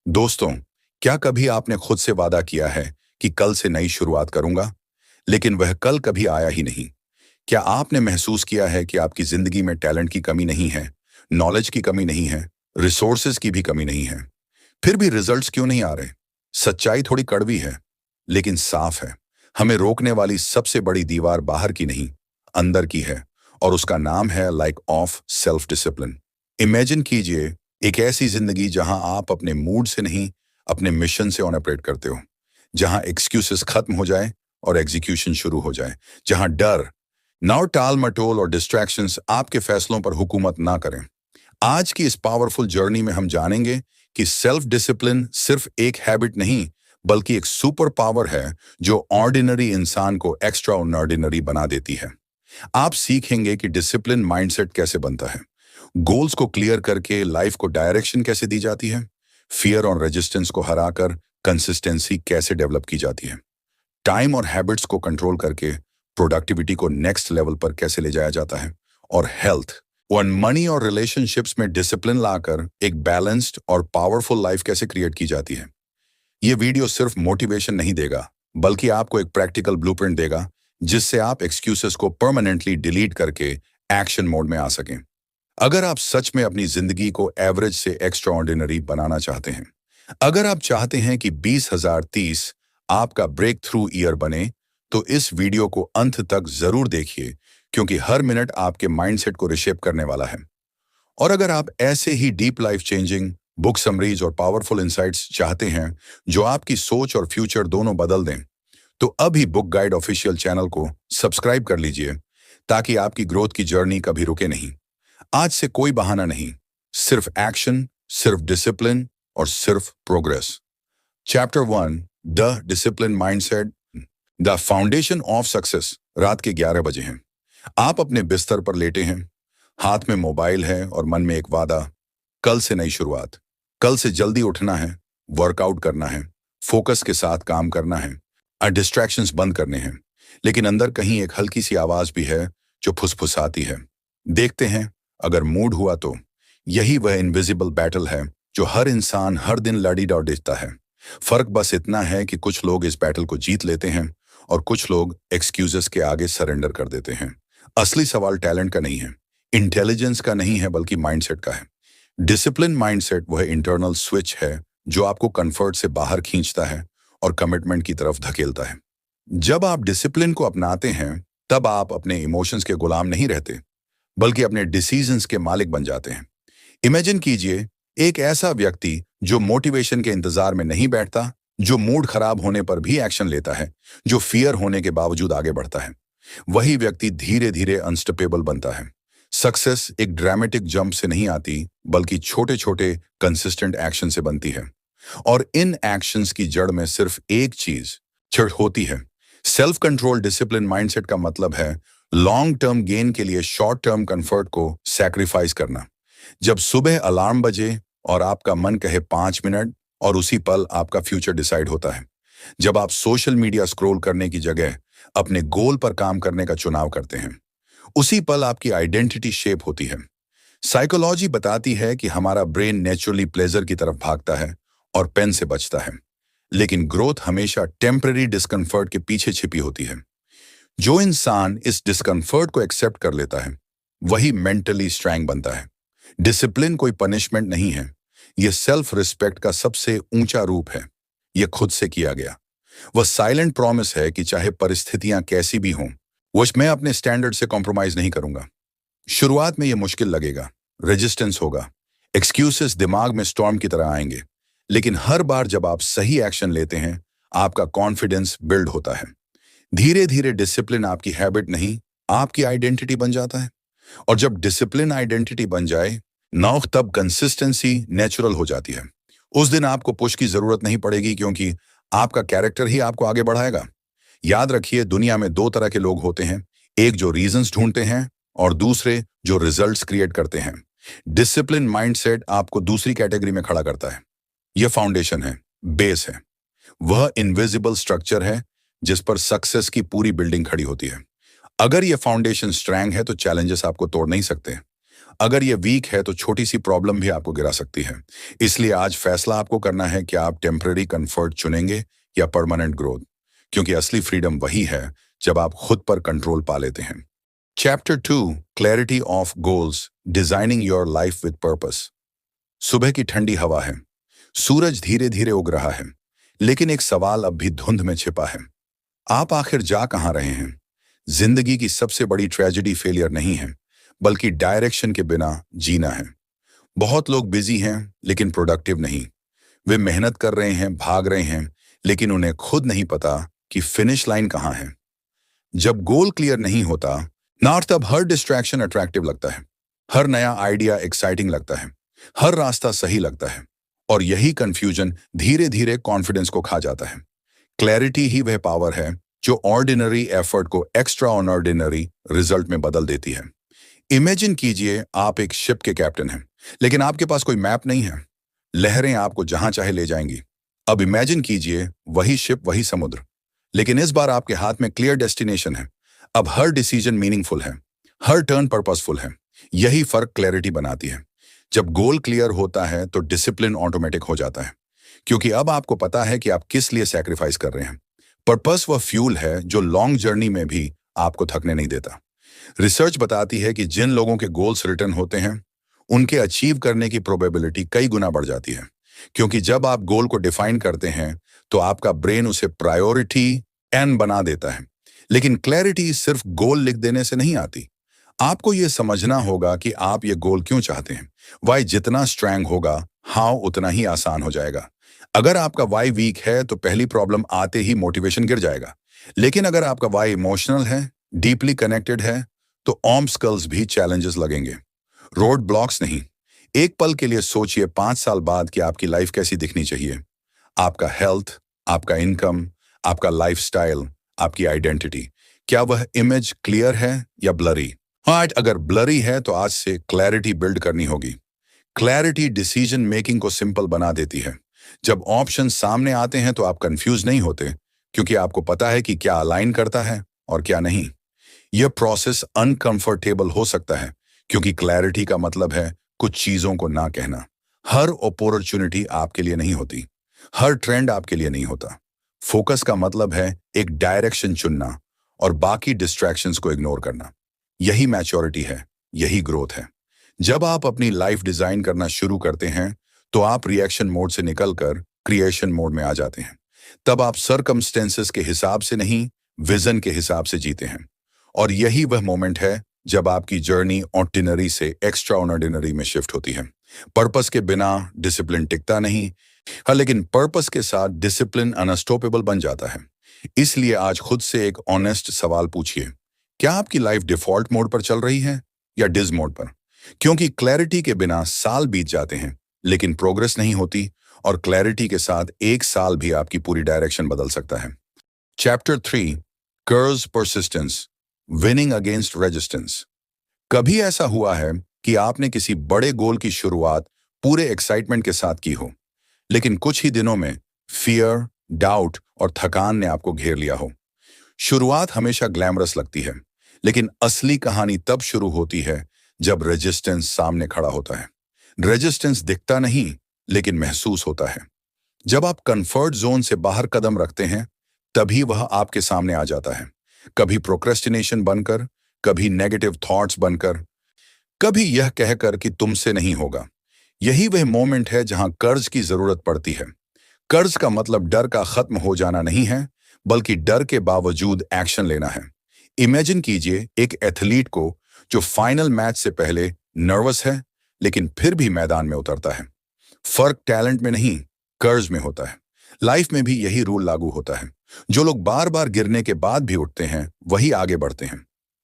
दोस्तों, क्या कभी आपने खुद से वादा किया है कि कल से नई शुरुआत करूंगा, लेकिन वह कल कभी आया ही नहीं? क्या आपने महसूस किया है कि आपकी जिंदगी में टैलेंट की कमी नहीं है, नॉलेज की कमी नहीं है, रिसोर्सेज की भी कमी नहीं है, फिर भी रिजल्ट्स क्यों नहीं आ रहे? सच्चाई थोड़ी कड़वी है, लेकिन साफ है। हमें रोकने वाली सबसे बड़ी दीवार बाहर की नहीं, अंदर की है, और उसका नाम है like of self discipline. Imagine कीजिए एक ऐसी जिंदगी जहां आप अपने मूड से नहीं, अपने मिशन से ऑपरेट करते हो, जहां एक्सक्यूजेस खत्म हो जाए और एग्जीक्यूशन शुरू हो जाए, जहां डर, नाउ टाल मटोल और डिस्ट्रैक्शंस आपके फैसलों पर हुकूमत ना करें। आज की इस पावरफुल जर्नी में हम जानेंगे कि सेल्फ डिसिप्लिन सिर्फ एक हैबिट नहीं, बल्कि एक सुपर पावर है जो ऑर्डिनरी इंसान को एक्स्ट्रा ऑर्डिनरी बना देती है। आप सीखेंगे कि डिसिप्लिन माइंडसेट कैसे बनता है, गोल्स को क्लियर करके लाइफ को डायरेक्शन कैसे दी जाती है, फियर और रेजिस्टेंस को हराकर कंसिस्टेंसी कैसे डेवलप की जाती है, टाइम और हैबिट्स को कंट्रोल करके प्रोडक्टिविटी को नेक्स्ट लेवल पर कैसे ले जाया जाता है, और हेल्थ और मनी और रिलेशनशिप्स में डिसिप्लिन लाकर एक बैलेंस्ड और पावरफुल लाइफ कैसे क्रिएट की जाती है। ये वीडियो सिर्फ मोटिवेशन नहीं देगा, बल्कि आपको एक प्रैक्टिकल ब्लूप्रिंट देगा जिससे आप एक्सक्यूजेस को परमानेंटली डिलीट करके एक्शन मोड में आ सकें। अगर आप सच में अपनी जिंदगी को एवरेज से एक्स्ट्रा ऑर्डिनरी बनाना चाहते हैं, अगर आप चाहते हैं कि 2030 आपका ब्रेक थ्रू ईयर बने, तो इस वीडियो को अंत तक जरूर देखिए, क्योंकि हर मिनट आपके माइंडसेट को रिशेप करने वाला है। और अगर आप ऐसे ही deep life changing book summaries और पावरफुल इंसाइट्स चाहते हैं जो आपकी सोच और फ्यूचर दोनों बदल दें, तो अभी बुक गाइड ऑफिशियल चैनल को सब्सक्राइब कर लीजिए, ताकि आपकी ग्रोथ की जर्नी कभी रुके नहीं। आज से कोई बहाना नहीं, सिर्फ एक्शन, सिर्फ डिसिप्लिन और सिर्फ progress. Chapter 1, the discipline mindset, the foundation of success. रात के 11 बजे हैं। आप अपने बिस्तर पर लेटे हैं, हाथ में मोबाइल है और मन में एक वादा, कल से नई शुरुआत, कल से जल्दी उठना है, वर्कआउट करना है, फोकस के साथ काम करना है, डिस्ट्रैक्शंस बंद करने हैं। लेकिन अंदर कहीं एक हल्की सी आवाज भी है जो फुसफुसाती है, देखते हैं अगर मूड हुआ तो। यही वह इनविजिबल बैटल है जो हर इंसान हर दिन लड़ी दौड़ता है। फर्क बस इतना है कि कुछ लोग इस बैटल को जीत लेते हैं और कुछ लोग एक्सक्यूजेस के आगे सरेंडर कर देते हैं। असली सवाल टैलेंट का नहीं है, इंटेलिजेंस का नहीं है, बल्कि माइंडसेट का है। डिसिप्लिन माइंडसेट वह इंटरनल स्विच है जो आपको कंफर्ट से बाहर खींचता है और कमिटमेंट की तरफ धकेलता है। जब आप डिसिप्लिन को अपनाते हैं, तब आप अपने इमोशंस के गुलाम नहीं रहते, बल्कि अपने डिसीजंस के मालिक बन जाते हैं। इमेजिन कीजिए एक ऐसा व्यक्ति जो मोटिवेशन के इंतजार में नहीं बैठता, जो मूड खराब होने पर भी एक्शन लेता है, जो फियर होने के बावजूद आगे बढ़ता है। वही व्यक्ति धीरे धीरे अनस्टॉपेबल बनता है। सक्सेस एक ड्रामेटिक जंप से नहीं आती, बल्कि छोटे छोटे कंसिस्टेंट एक्शन से बनती है। और इन एक्शंस की जड़ में सिर्फ एक चीज छिड़ होती है, सेल्फ कंट्रोल। डिसिप्लिन माइंडसेट का मतलब है लॉन्ग टर्म गेन के लिए शॉर्ट टर्म कंफर्ट को सैक्रिफाइस करना। जब सुबह अलार्म बजे और आपका मन कहे 5 मिनट, और उसी पल आपका फ्यूचर डिसाइड होता है। जब आप सोशल मीडिया स्क्रॉल करने की जगह अपने गोल पर काम करने का चुनाव करते हैं, उसी पल आपकी आइडेंटिटी शेप होती है। साइकोलॉजी बताती है कि हमारा ब्रेन नेचुरली प्लेजर की तरफ भागता है और पेन से बचता है, लेकिन ग्रोथ हमेशा टेम्पररी डिस्कम्फर्ट के पीछे छिपी होती है। जो इंसान इस डिस्कम्फर्ट को एक्सेप्ट कर लेता है, वही मेंटली स्ट्रांग बनता है। डिसिप्लिन कोई पनिशमेंट नहीं है, यह सेल्फ रिस्पेक्ट का सबसे ऊंचा रूप है। यह खुद से किया गया वह साइलेंट प्रॉमिस है कि चाहे परिस्थितियां कैसी भी हों, वो मैं अपने स्टैंडर्ड से कॉम्प्रोमाइज नहीं करूंगा। शुरुआत में यह मुश्किल लगेगा, रेजिस्टेंस होगा, एक्सक्यूजेस दिमाग में स्टॉर्म की तरह आएंगे, लेकिन हर बार जब आप सही एक्शन लेते हैं, आपका कॉन्फिडेंस बिल्ड होता है। धीरे धीरे डिसिप्लिन आपकी हैबिट नहीं, आपकी आइडेंटिटी बन जाता है। और जब डिसिप्लिन आइडेंटिटी बन जाए नौ, तब कंसिस्टेंसी नेचुरल हो जाती है। उस दिन आपको पुश की जरूरत नहीं पड़ेगी, क्योंकि आपका कैरेक्टर ही आपको आगे बढ़ाएगा। याद रखिए, दुनिया में दो तरह के लोग होते हैं, एक जो रीजंस ढूंढते हैं और दूसरे जो रिजल्ट्स क्रिएट करते हैं। डिसिप्लिन माइंडसेट आपको दूसरी कैटेगरी में खड़ा करता है। यह फाउंडेशन है, बेस है, वह इनविजिबल स्ट्रक्चर है जिस पर सक्सेस की पूरी बिल्डिंग खड़ी होती है। अगर यह फाउंडेशन स्ट्रांग है तो चैलेंजेस आपको तोड़ नहीं सकते। अगर ये वीक है तो छोटी सी प्रॉब्लम भी आपको गिरा सकती है। इसलिए आज फैसला आपको करना है कि आप टेम्पररी कंफर्ट चुनेंगे या परमानेंट ग्रोथ, क्योंकि असली फ्रीडम वही है जब आप खुद पर कंट्रोल पा लेते हैं। Chapter 2, clarity of goals, designing your life with purpose. सुबह की ठंडी हवा है, सूरज धीरे धीरे उग रहा है, लेकिन एक सवाल अब भी धुंध में छिपा है। आप आखिर जा कहां रहे हैं? जिंदगी की सबसे बड़ी ट्रेजेडी फेलियर नहीं है, बल्कि डायरेक्शन के बिना जीना है। बहुत लोग बिजी हैं लेकिन प्रोडक्टिव नहीं। वे मेहनत कर रहे हैं, भाग रहे हैं, लेकिन उन्हें खुद नहीं पता कि फिनिश लाइन कहां है। जब गोल क्लियर नहीं होता ना, तब हर डिस्ट्रैक्शन अट्रैक्टिव लगता है, हर नया आइडिया एक्साइटिंग लगता है, हर रास्ता सही लगता है, और यही कंफ्यूजन धीरे धीरे कॉन्फिडेंस को खा जाता है। क्लैरिटी ही वह पावर है जो ऑर्डिनरी एफर्ट को एक्स्ट्रा ऑर्डिनरी रिजल्ट में बदल देती है। इमेजिन कीजिए आप एक शिप के कैप्टन हैं, लेकिन आपके पास कोई मैप नहीं है। लहरें आपको जहां चाहे ले जाएंगी। अब इमेजिन कीजिए वही शिप, वही समुद्र, लेकिन इस बार आपके हाथ में क्लियर डेस्टिनेशन है। अब हर डिसीजन मीनिंगफुल है, हर टर्न पर्पसफुल है। यही फर्क क्लैरिटी बनाती है। जब गोल क्लियर होता है तो डिसिप्लिन ऑटोमेटिक हो जाता है, क्योंकि अब आपको पता है कि आप किस लिए सैक्रिफाइस कर रहे हैं। पर्पस वह फ्यूल है जो लॉन्ग जर्नी में भी आपको थकने नहीं देता। रिसर्च बताती है कि जिन लोगों के गोल्स रिटर्न होते हैं, उनके अचीव करने की प्रोबेबिलिटी कई गुना बढ़ जाती है, क्योंकि जब आप गोल को डिफाइन करते हैं तो आपका ब्रेन उसे प्रायोरिटी एन बना देता है। लेकिन क्लैरिटी सिर्फ गोल लिख देने से नहीं आती। आपको यह समझना होगा कि आप ये गोल क्यों चाहते हैं। वाई जितना स्ट्रैंग होगा, हाउ उतना ही आसान हो जाएगा। अगर आपका वाई वीक है तो पहली प्रॉब्लम आते ही मोटिवेशन गिर जाएगा, लेकिन अगर आपका वाई इमोशनल है, डीपली कनेक्टेड है, तो ऑब्स्टकल्स भी चैलेंजेस लगेंगे, रोड ब्लॉक्स नहीं। एक पल के लिए सोचिए 5 साल बाद कि आपकी लाइफ कैसी दिखनी चाहिए। आपका हेल्थ, आपका इनकम, आपका लाइफस्टाइल, आपकी आइडेंटिटी, क्या वह इमेज क्लियर है या ब्लरी? हाँ, अगर ब्लरी है तो आज से क्लैरिटी बिल्ड करनी होगी। क्लैरिटी डिसीजन मेकिंग को सिंपल बना देती है। जब ऑप्शन सामने आते हैं तो आप कंफ्यूज नहीं होते, क्योंकि आपको पता है कि क्या अलाइन करता है और क्या नहीं। यह प्रोसेस अनकंफर्टेबल हो सकता है, क्योंकि क्लैरिटी का मतलब है कुछ चीजों को ना कहना। हर अपॉर्चुनिटी आपके लिए नहीं होती, हर ट्रेंड आपके लिए नहीं होता। फोकस का मतलब है एक डायरेक्शन चुनना और बाकी डिस्ट्रैक्शंस को इग्नोर करना। यही मैच्योरिटी है, यही ग्रोथ है। जब आप अपनी लाइफ डिजाइन करना शुरू करते हैं तो आप रिएक्शन मोड से निकलकर क्रिएशन मोड में आ जाते हैं। तब आप सर्कमस्टेंसेस के हिसाब से नहीं, विजन के हिसाब से जीते हैं। और यही वह मोमेंट है जब आपकी जर्नी ऑर्डिनरी से एक्स्ट्रा ऑर्डिनरी में शिफ्ट होती है। पर्पस के बिना डिसिप्लिन टिकता नहीं, हाँ, लेकिन पर्पस के साथ डिसिप्लिन अनस्टॉपेबल बन जाता है। इसलिए आज खुद से एक ऑनेस्ट सवाल पूछिए, क्या आपकी लाइफ डिफॉल्ट मोड पर चल रही है या डिज मोड पर? क्योंकि क्लैरिटी के बिना साल बीत जाते हैं लेकिन प्रोग्रेस नहीं होती, और क्लैरिटी के साथ एक साल भी आपकी पूरी डायरेक्शन बदल सकता है। चैप्टर 3, कर्ज परसिस्टेंस, विनिंग अगेंस्ट रेजिस्टेंस। कभी ऐसा हुआ है कि आपने किसी बड़े गोल की शुरुआत पूरे एक्साइटमेंट के साथ की हो, लेकिन कुछ ही दिनों में फियर, डाउट और थकान ने आपको घेर लिया हो? शुरुआत हमेशा ग्लैमरस लगती है, लेकिन असली कहानी तब शुरू होती है जब रेजिस्टेंस सामने खड़ा होता है। रेजिस्टेंस दिखता नहीं, लेकिन महसूस होता है। जब आप कंफर्ट जोन से बाहर कदम रखते हैं, तभी वह आपके सामने आ जाता है। कभी प्रोक्रेस्टिनेशन बनकर, कभी नेगेटिव थॉट्स बनकर, कभी यह कहकर कि तुमसे नहीं होगा। यही वह मोमेंट है जहां कर्ज की जरूरत पड़ती है। कर्ज का मतलब डर का खत्म हो जाना नहीं है, बल्कि डर के बावजूद एक्शन लेना है। इमेजिन कीजिए एक एथलीट को जो फाइनल मैच से पहले नर्वस है, लेकिन फिर भी मैदान में उतरता है। फर्क टैलेंट में नहीं, कर्ज में होता है। लाइफ में भी यही रूल लागू होता है। जो लोग बार बार गिरने के बाद भी उठते हैं, वही आगे बढ़ते हैं।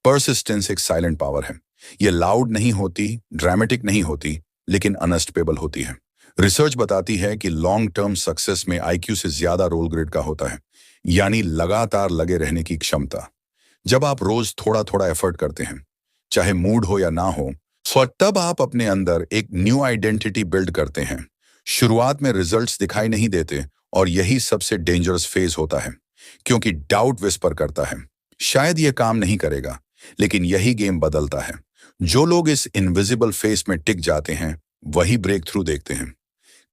परसिस्टेंस एक साइलेंट पावर है। यह लाउड नहीं होती, ड्रामेटिक नहीं होती, लेकिन अनस्टेबल होती है। रिसर्च बताती है कि लॉन्ग टर्म सक्सेस में आईक्यू से ज्यादा रोल ग्रिड का होता है, यानी लगातार लगे रहने की क्षमता। जब आप रोज थोड़ा थोड़ा एफर्ट करते हैं, चाहे मूड हो या ना हो, तब आप अपने अंदर एक न्यू आइडेंटिटी बिल्ड करते हैं। शुरुआत में रिजल्ट्स दिखाई नहीं देते, और यही सबसे डेंजरस फेज होता है, क्योंकि डाउट विस्पर करता है, शायद यह काम नहीं करेगा, लेकिन यही गेम बदलता है। जो लोग इस इनविजिबल फेस में टिक जाते हैं वही ब्रेक थ्रू देखते हैं।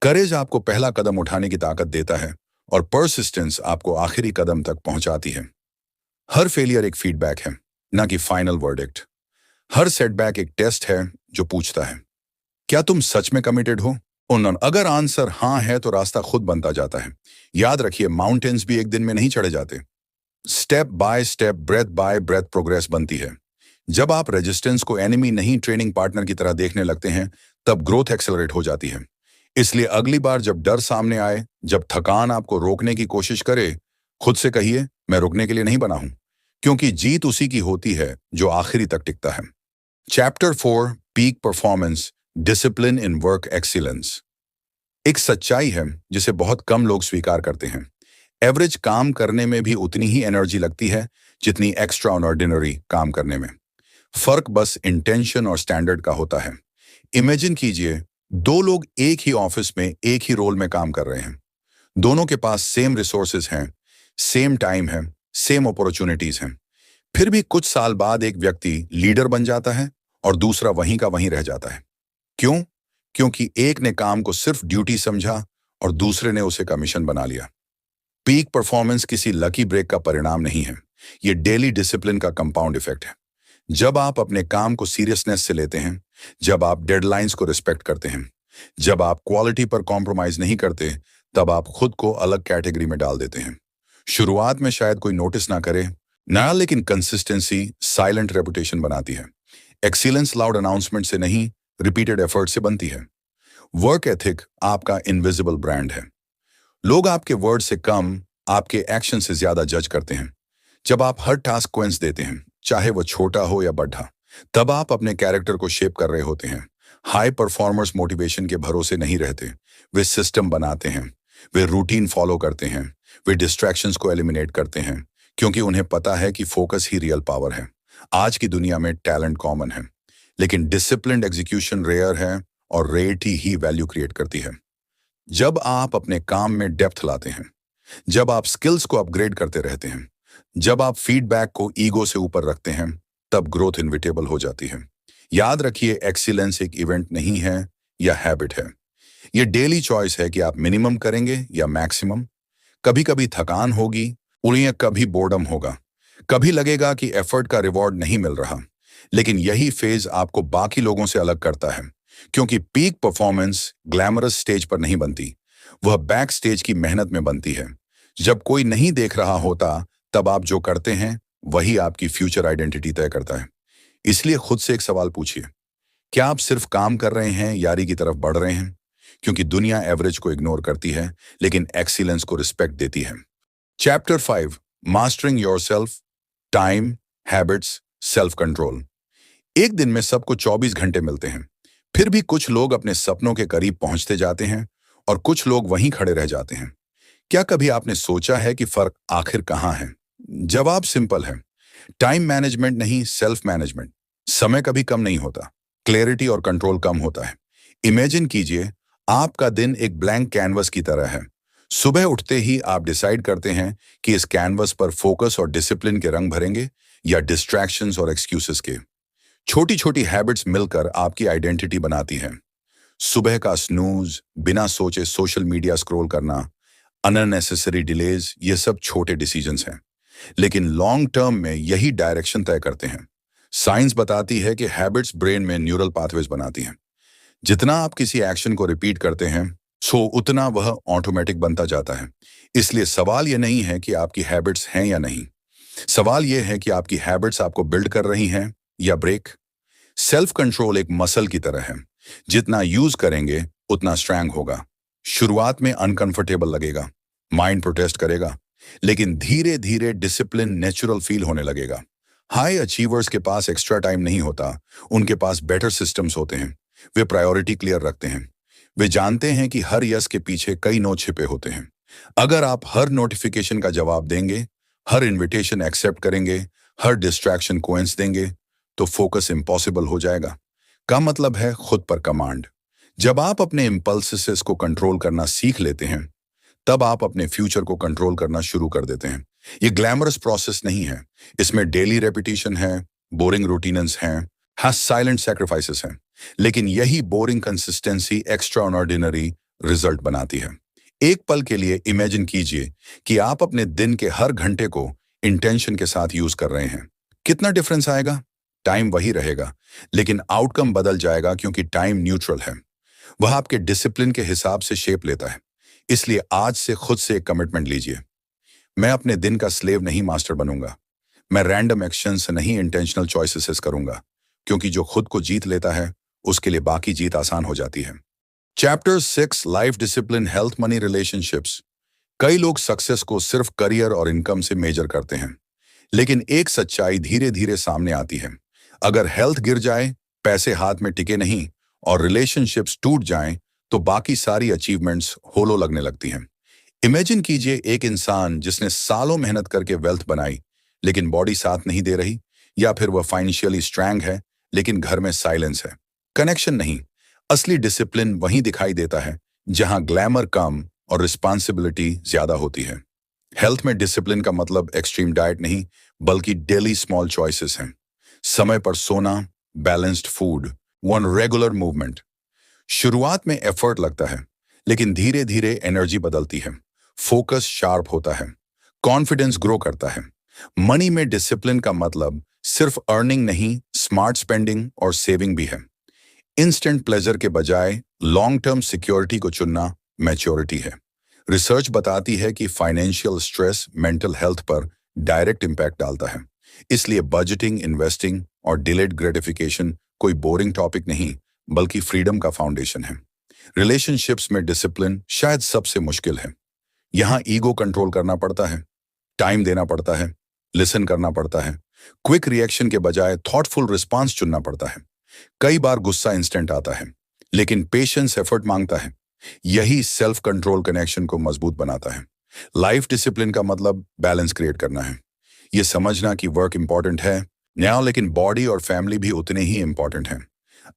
करेज आपको पहला कदम उठाने की ताकत देता है और परसिस्टेंस आपको आखिरी कदम तक पहुंचाती है। हर फेलियर एक फीडबैक है, ना कि फाइनल वर्डिक्ट। हर सेटबैक एक टेस्ट है जो पूछता है, क्या तुम सच में कमिटेड हो? अगर आंसर हाँ है तो रास्ता खुद बनता जाता है। याद रखिए, माउंटेन्स भी एक दिन में नहीं चढ़े जाते। Step by step, breath by breath progress बनती है। जब आप रेजिस्टेंस को एनिमी नहीं ट्रेनिंग पार्टनर की तरह देखने लगते हैं, तब ग्रोथ एक्सेलरेट हो जाती है। इसलिए अगली बार जब डर सामने आए, जब थकान आपको रोकने की कोशिश करे, खुद से कहिए, मैं रुकने के लिए नहीं बना हूं। क्योंकि जीत उसी की होती है जो आखिरी तक टिकता है। Chapter 4, peak performance, discipline in work excellence. एक सच्चाई है जिसे बहुत कम लोग स्वीकार करते हैं। एवरेज काम करने में भी उतनी ही एनर्जी लगती है जितनी एक्स्ट्रा ऑर्डिनरी काम करने में। फर्क बस इंटेंशन और स्टैंडर्ड का होता है। इमेजिन कीजिए, दो लोग एक ही ऑफिस में एक ही रोल में काम कर रहे हैं। दोनों के पास सेम रिसोर्सेज हैं, सेम टाइम है, सेम अपॉर्चुनिटीज हैं। फिर भी कुछ साल बाद एक व्यक्ति लीडर बन जाता है और दूसरा वहीं का वहीं रह जाता है। क्यों? क्योंकि एक ने काम को सिर्फ ड्यूटी समझा और दूसरे ने उसे कमीशन बना लिया। पीक परफॉर्मेंस किसी लकी ब्रेक का परिणाम नहीं है, ये डेली डिसिप्लिन का कंपाउंड इफेक्ट है। जब आप अपने काम को सीरियसनेस से लेते हैं, जब आप डेडलाइंस को रिस्पेक्ट करते हैं, जब आप क्वालिटी पर कॉम्प्रोमाइज नहीं करते, तब आप खुद को अलग कैटेगरी में डाल देते हैं। शुरुआत में शायद कोई नोटिस ना करे, नया, लेकिन कंसिस्टेंसी साइलेंट रेपुटेशन बनाती है। एक्सीलेंस लाउड अनाउंसमेंट से नहीं, रिपीटेड एफर्ट से बनती है। वर्क एथिक आपका इनविजिबल ब्रांड है। लोग आपके वर्ड से कम, आपके एक्शन से ज्यादा जज करते हैं। जब आप हर टास्क को एंस देते हैं, चाहे वो छोटा हो या बड़ा, तब आप अपने कैरेक्टर को शेप कर रहे होते हैं। हाई परफॉर्मर्स मोटिवेशन के भरोसे नहीं रहते, वे सिस्टम बनाते हैं, वे रूटीन फॉलो करते हैं, वे डिस्ट्रैक्शंस को एलिमिनेट करते हैं, क्योंकि उन्हें पता है कि फोकस ही रियल पावर है। आज की दुनिया में टैलेंट कॉमन है, लेकिन डिसिप्लिन्ड एग्जीक्यूशन रेयर है, और रेयरिटी ही वैल्यू क्रिएट करती है। जब आप अपने काम में डेप्थ लाते हैं, जब आप स्किल्स को अपग्रेड करते रहते हैं, जब आप फीडबैक को ईगो से ऊपर रखते हैं, तब ग्रोथ इनविटेबल हो जाती है। याद रखिए, एक्सीलेंस एक इवेंट नहीं है या हैबिट है। यह डेली चॉइस है कि आप मिनिमम करेंगे या मैक्सिमम। कभी कभी थकान होगी, उन्हें कभी बोर्डम होगा, कभी लगेगा कि एफर्ट का रिवॉर्ड नहीं मिल रहा। लेकिन यही फेज आपको बाकी लोगों से अलग करता है, क्योंकि पीक परफॉर्मेंस ग्लैमरस स्टेज पर नहीं बनती, वह बैक स्टेज की मेहनत में बनती है। जब कोई नहीं देख रहा होता, तब आप जो करते हैं वही आपकी फ्यूचर आइडेंटिटी तय करता है। इसलिए खुद से एक सवाल पूछिए, क्या आप सिर्फ काम कर रहे हैं, यारी की तरफ बढ़ रहे हैं? क्योंकि दुनिया एवरेज को इग्नोर करती है, लेकिन एक्सीलेंस को रिस्पेक्ट देती है। Chapter 5, mastering yourself, time, habits, self control. एक दिन में सबको 24 घंटे मिलते हैं, फिर भी कुछ लोग अपने सपनों के करीब पहुंचते जाते हैं और कुछ लोग वहीं खड़े रह जाते हैं। क्या कभी आपने सोचा है कि फर्क आखिर कहां है? जवाब सिंपल है, टाइम मैनेजमेंट नहीं, सेल्फ मैनेजमेंट। समय कभी कम नहीं होता, क्लैरिटी और कंट्रोल कम होता है। इमेजिन कीजिए, आपका दिन एक ब्लैंक कैनवस की तरह है। सुबह उठते ही आप डिसाइड करते हैं कि इस कैनवस पर फोकस और डिसिप्लिन के रंग भरेंगे या डिस्ट्रैक्शंस और एक्सक्यूजेस के। छोटी छोटी हैबिट्स मिलकर आपकी आइडेंटिटी बनाती हैं। सुबह का स्नूज, बिना सोचे सोशल मीडिया स्क्रॉल करना, अननेसेसरी डिलेज, ये सब छोटे डिसीजंस हैं, लेकिन लॉन्ग टर्म में यही डायरेक्शन तय करते हैं। साइंस बताती है कि हैबिट्स ब्रेन में न्यूरल पाथवेज बनाती हैं। जितना आप किसी एक्शन को रिपीट करते हैं, उतना वह ऑटोमेटिक बनता जाता है। इसलिए सवाल यह नहीं है कि आपकी हैबिट्स हैं या नहीं, सवाल यह है कि आपकी हैबिट्स आपको बिल्ड कर रही हैं या ब्रेक। सेल्फ कंट्रोल एक मसल की तरह है, जितना यूज करेंगे उतना स्ट्रॉन्ग होगा। शुरुआत में अनकंफर्टेबल लगेगा, माइंड प्रोटेस्ट करेगा, लेकिन धीरे धीरे डिसिप्लिन नेचुरल फील होने लगेगा। हाई अचीवर्स के पास एक्स्ट्रा टाइम नहीं होता, उनके पास बेटर सिस्टम्स होते हैं। वे प्रायोरिटी क्लियर रखते हैं, वे जानते हैं कि हर यस के पीछे कई नो छिपे होते हैं। अगर आप हर नोटिफिकेशन का जवाब देंगे, हर इन्विटेशन एक्सेप्ट करेंगे, हर डिस्ट्रैक्शन को एंस देंगे, तो फोकस इम्पॉसिबल हो जाएगा। का मतलब है खुद पर कमांड। जब आप अपने इम्पल्सेस को कंट्रोल करना सीख लेते हैं, तब आप अपने फ्यूचर को कंट्रोल करना शुरू कर देते हैं। ये ग्लैमरस प्रोसेस नहीं है, इसमें डेली रेपिटेशन है, बोरिंग रूटीन्स हैं, हाँ, साइलेंट सैक्रिफाइसेस हैं, लेकिन यही boring consistency extra ordinary result बनाती है। एक पल के लिए इमेजिन कीजिए कि आप अपने दिन के हर घंटे को इंटेंशन के साथ यूज कर रहे हैं। कितना डिफरेंस आएगा? टाइम वही रहेगा, लेकिन आउटकम बदल जाएगा क्योंकि टाइम न्यूट्रल है। वह आपके डिसिप्लिन के हिसाब से शेप लेता है। इसलिए आज से खुद से एक कमिटमेंट लीजिए। मैं अपने दिन का स्लेव नहीं, मास्टर बनूंगा। मैं रैंडम एक्शन से नहीं, इंटेंशनल चॉइसेस करूंगा, क्योंकि जो खुद को जीत लेता है उसके लिए बाकी जीत आसान हो जाती है। Chapter 6, life discipline, health, money, relationships. कई लोग सक्सेस को सिर्फ करियर और इनकम से मेजर करते हैं, लेकिन एक सच्चाई धीरे धीरे सामने आती है। अगर हेल्थ गिर जाए, पैसे हाथ में टिके नहीं और रिलेशनशिप्स टूट जाएं, तो बाकी सारी अचीवमेंट्स होलो लगने लगती हैं। इमेजिन कीजिए एक इंसान जिसने सालों मेहनत करके वेल्थ बनाई, लेकिन बॉडी साथ नहीं दे रही, या फिर वह फाइनेंशियली स्ट्रांग है लेकिन घर में साइलेंस है। कनेक्शन नहीं। असली डिसिप्लिन वहीं दिखाई देता है जहां ग्लैमर कम और रिस्पॉन्सिबिलिटी ज्यादा होती है। हेल्थ में डिसिप्लिन का मतलब एक्सट्रीम डाइट नहीं, बल्कि डेली स्मॉल चॉइसेस हैं। समय पर सोना, balanced food, one regular movement. शुरुआत में एफर्ट लगता है, लेकिन धीरे धीरे एनर्जी बदलती है, फोकस शार्प होता है, कॉन्फिडेंस ग्रो करता है। मनी में डिसिप्लिन का मतलब सिर्फ अर्निंग नहीं, स्मार्ट स्पेंडिंग और सेविंग भी है। इंस्टेंट प्लेजर के बजाय लॉन्ग टर्म सिक्योरिटी को चुनना मैच्योरिटी है। रिसर्च बताती है कि फाइनेंशियल स्ट्रेस मेंटल हेल्थ पर डायरेक्ट इंपैक्ट डालता है। इसलिए बजटिंग, इन्वेस्टिंग और डिलेड ग्रेटिफिकेशन कोई बोरिंग टॉपिक नहीं, बल्कि फ्रीडम का फाउंडेशन है। रिलेशनशिप्स में डिसिप्लिन शायद सबसे मुश्किल है। यहाँ ईगो कंट्रोल करना पड़ता है, टाइम देना पड़ता है, लिसन करना पड़ता है, क्विक रिएक्शन के बजाय थॉटफुल रिस्पांस चुनना पड़ता है। कई बार गुस्सा इंस्टेंट आता है, लेकिन पेशेंस एफर्ट मांगता है। यही सेल्फ कंट्रोल कनेक्शन को मजबूत बनाता है। लाइफ डिसिप्लिन का मतलब बैलेंस क्रिएट करना है। यह समझना कि वर्क इंपॉर्टेंट है न्याय, लेकिन बॉडी और फैमिली भी उतने ही इंपॉर्टेंट हैं।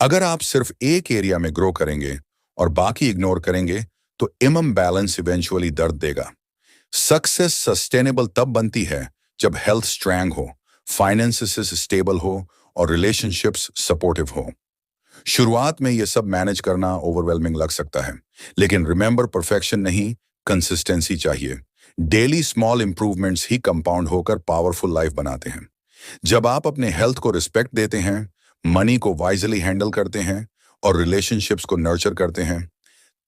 अगर आप सिर्फ एक एरिया में ग्रो करेंगे और बाकी इग्नोर करेंगे, तो इमम बैलेंस इवेंचुअली दर्द देगा। सक्सेस सस्टेनेबल तब बनती है जब हेल्थ स्ट्रांग हो, फाइनेंसेस स्टेबल हो और रिलेशनशिप्स सपोर्टिव हो। शुरुआत में यह सब मैनेज करना ओवरवेलमिंग लग सकता है, लेकिन रिमेंबर, परफेक्शन नहीं, कंसिस्टेंसी चाहिए। डेली स्मॉल इंप्रूवमेंट्स ही कंपाउंड होकर पावरफुल लाइफ बनाते हैं। जब आप अपने हेल्थ को रिस्पेक्ट देते हैं, मनी को वाइजली हैंडल करते हैं और रिलेशनशिप्स को नर्चर करते हैं,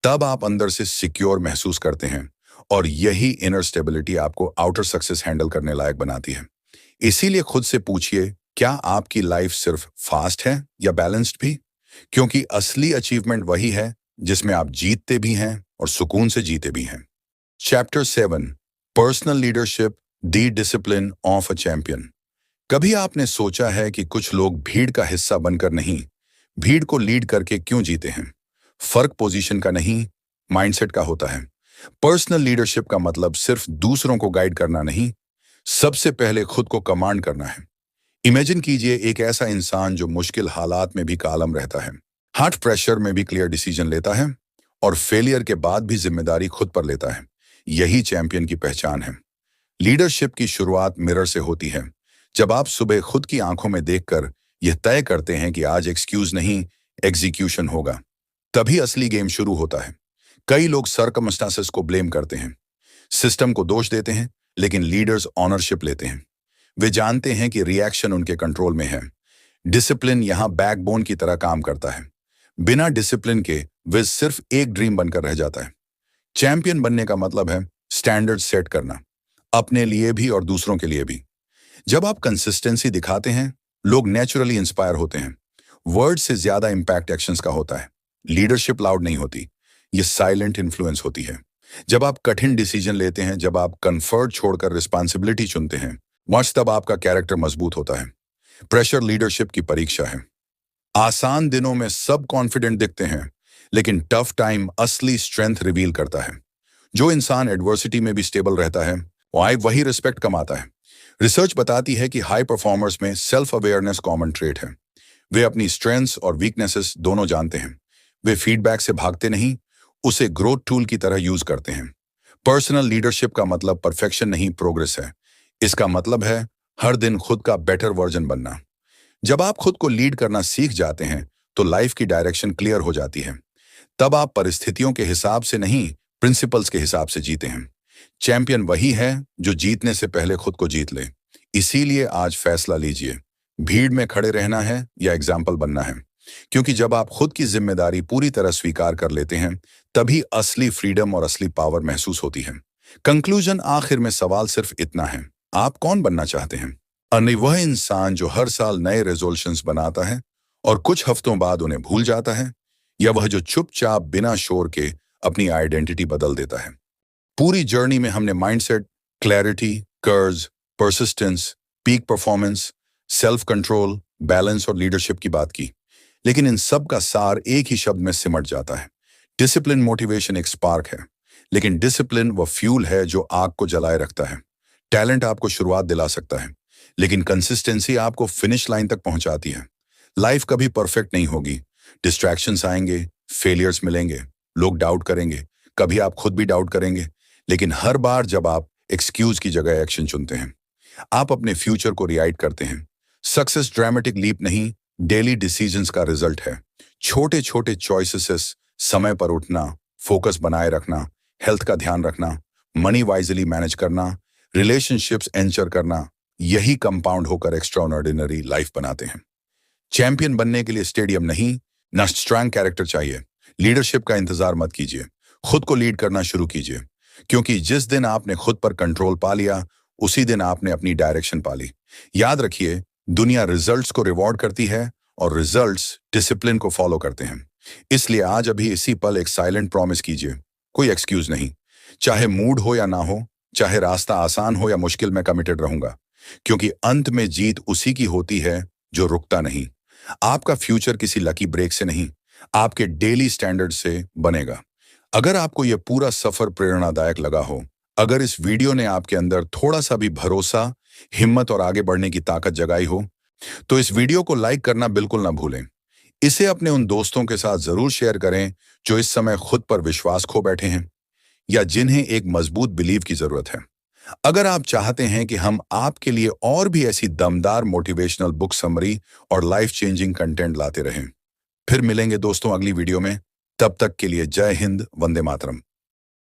तब आप अंदर से सिक्योर महसूस करते हैं, और यही इनर स्टेबिलिटी आपको आउटर सक्सेस हैंडल करने लायक बनाती है। इसीलिए खुद से पूछिए, क्या आपकी लाइफ सिर्फ फास्ट है या बैलेंस्ड भी? क्योंकि असली अचीवमेंट वही है जिसमें आप जीतते भी हैं और सुकून से जीते भी हैं। Chapter 7, personal leadership, the discipline of a champion. कभी आपने सोचा है कि कुछ लोग भीड़ का हिस्सा बनकर नहीं, भीड़ को लीड करके क्यों जीते हैं? फर्क पोजीशन का नहीं, माइंडसेट का होता है। पर्सनल लीडरशिप का मतलब सिर्फ दूसरों को गाइड करना नहीं, सबसे पहले खुद को कमांड करना है। इमेजिन कीजिए एक ऐसा इंसान जो मुश्किल हालात में भी कालम रहता है, हार्ट प्रेशर में भी क्लियर डिसीजन लेता है और फेलियर के बाद भी जिम्मेदारी खुद पर लेता है। यही चैंपियन की पहचान है। लीडरशिप की शुरुआत मिरर से होती है। जब आप सुबह खुद की आंखों में देखकर यह तय करते हैं कि आज एक्सक्यूज नहीं, एग्जीक्यूशन होगा, तभी असली गेम शुरू होता है। कई लोग सर्कमस्टांसेस को ब्लेम करते हैं, सिस्टम को दोष देते हैं, लेकिन लीडर्स ऑनरशिप लेते हैं। वे जानते हैं कि रिएक्शन उनके कंट्रोल में है। डिसिप्लिन यहां बैकबोन की तरह काम करता है। बिना डिसिप्लिन के वे सिर्फ एक ड्रीम बनकर रह जाता है। चैंपियन बनने का मतलब है स्टैंडर्ड सेट करना, अपने लिए भी और दूसरों के लिए भी। जब आप कंसिस्टेंसी दिखाते हैं, लोग नेचुरली इंस्पायर होते हैं। वर्ड से ज्यादा इंपैक्ट एक्शंस का होता है। लीडरशिप लाउड नहीं होती, ये साइलेंट इन्फ्लुएंस होती है। जब आप कठिन डिसीजन लेते हैं, जब आप कंफर्ट छोड़कर रिस्पॉन्सिबिलिटी चुनते हैं, वंश तब आपका कैरेक्टर मजबूत होता है। प्रेशर लीडरशिप की परीक्षा है। आसान दिनों में सब कॉन्फिडेंट दिखते हैं, लेकिन टफ टाइम असली स्ट्रेंथ रिवील करता है। जो इंसान एडवर्सिटी में भी स्टेबल रहता है, वही रिस्पेक्ट कमाता है। रिसर्च बताती है कि हाई परफॉर्मर्स में सेल्फ अवेयरनेस कॉमन ट्रेट है। वे अपनी स्ट्रेंथ्स और वीकनेसेस दोनों जानते हैं। वे फीडबैक से भागते नहीं, उसे ग्रोथ टूल की तरह यूज करते हैं। पर्सनल लीडरशिप का मतलब परफेक्शन नहीं, प्रोग्रेस है। इसका मतलब है हर दिन खुद का बेटर वर्जन बनना। जब आप खुद को लीड करना सीख जाते हैं तो लाइफ की डायरेक्शन क्लियर हो जाती है। तब आप परिस्थितियों के हिसाब से नहीं, प्रिंसिपल्स के हिसाब से जीते हैं। चैंपियन वही है जो जीतने से पहले खुद को जीत ले। इसीलिए आज फैसला लीजिए, भीड़ में खड़े रहना है या एग्जाम्पल बनना है। क्योंकि जब आप खुद की जिम्मेदारी पूरी तरह स्वीकार कर लेते हैं, तभी असली फ्रीडम और असली पावर महसूस होती है। कंक्लूजन आखिर में सवाल सिर्फ इतना है, आप कौन बनना चाहते हैं? अन्य वह इंसान जो हर साल नए रेजोल्यूशंस बनाता है और कुछ हफ्तों बाद उन्हें भूल जाता है, या वह जो चुपचाप बिना शोर के अपनी आइडेंटिटी बदल देता है? पूरी जर्नी में हमने माइंडसेट, क्लैरिटी, कर्ज, persistence, peak performance, self control, balance और लीडरशिप की बात की। लेकिन इन सब का सार एक ही शब्द में सिमट जाता है। डिसिप्लिन। मोटिवेशन एक स्पार्क है, लेकिन डिसिप्लिन वो फ्यूल है जो आग को जलाए रखता है। टैलेंट आपको शुरुआत दिला सकता है, लेकिन कंसिस्टेंसी आपको फिनिश लाइन तक पहुंचाती है। लाइफ कभी परफेक्ट नहीं होगी। डिस्ट्रैक्शंस आएंगे, फेलियर्स मिलेंगे, लोग डाउट करेंगे, कभी आप खुद भी डाउट करेंगे। लेकिन हर बार जब आप एक्सक्यूज की जगह एक्शन चुनते हैं, आप अपने फ्यूचर को रिराइट करते हैं। सक्सेस ड्रामेटिक लीप नहीं, डेली डिसीजंस का रिजल्ट है। छोटे छोटे चॉइसेस, समय पर उठना, फोकस बनाए रखना, हेल्थ का ध्यान रखना, मनी वाइजली मैनेज करना, रिलेशनशिप्स एंचर करना, यही कंपाउंड होकर एक्स्ट्राऑर्डिनरी लाइफ बनाते हैं। चैंपियन बनने के लिए स्टेडियम नहीं, ना स्ट्रांग कैरेक्टर चाहिए। लीडरशिप का इंतजार मत कीजिए, खुद को लीड करना शुरू कीजिए। क्योंकि जिस दिन आपने खुद पर कंट्रोल पा लिया, उसी दिन आपने अपनी डायरेक्शन पा ली। याद रखिए, दुनिया रिजल्ट्स को रिवॉर्ड करती है और रिजल्ट्स डिसिप्लिन को फॉलो करते हैं। इसलिए आज अभी इसी पल एक साइलेंट प्रॉमिस कीजिए, कोई एक्सक्यूज नहीं। चाहे मूड हो या ना हो, चाहे रास्ता आसान हो या मुश्किल, में कमिटेड रहूंगा। क्योंकि अंत में जीत उसी की होती है जो रुकता नहीं। आपका फ्यूचर किसी लकी ब्रेक से नहीं, आपके डेली स्टैंडर्ड से बनेगा। अगर आपको यह पूरा सफर प्रेरणादायक लगा हो, अगर इस वीडियो ने आपके अंदर थोड़ा सा भी भरोसा, हिम्मत और आगे बढ़ने की ताकत जगाई हो, तो इस वीडियो को लाइक करना बिल्कुल ना भूलें। इसे अपने उन दोस्तों के साथ जरूर शेयर करें जो इस समय खुद पर विश्वास खो बैठे हैं या जिन्हें एक मजबूत बिलीव की जरूरत है। अगर आप चाहते हैं कि हम आपके लिए और भी ऐसी दमदार मोटिवेशनल बुक समरी और लाइफ चेंजिंग कंटेंट लाते रहें, फिर मिलेंगे दोस्तों अगली वीडियो में। तब तक के लिए जय हिंद, वंदे मातरम।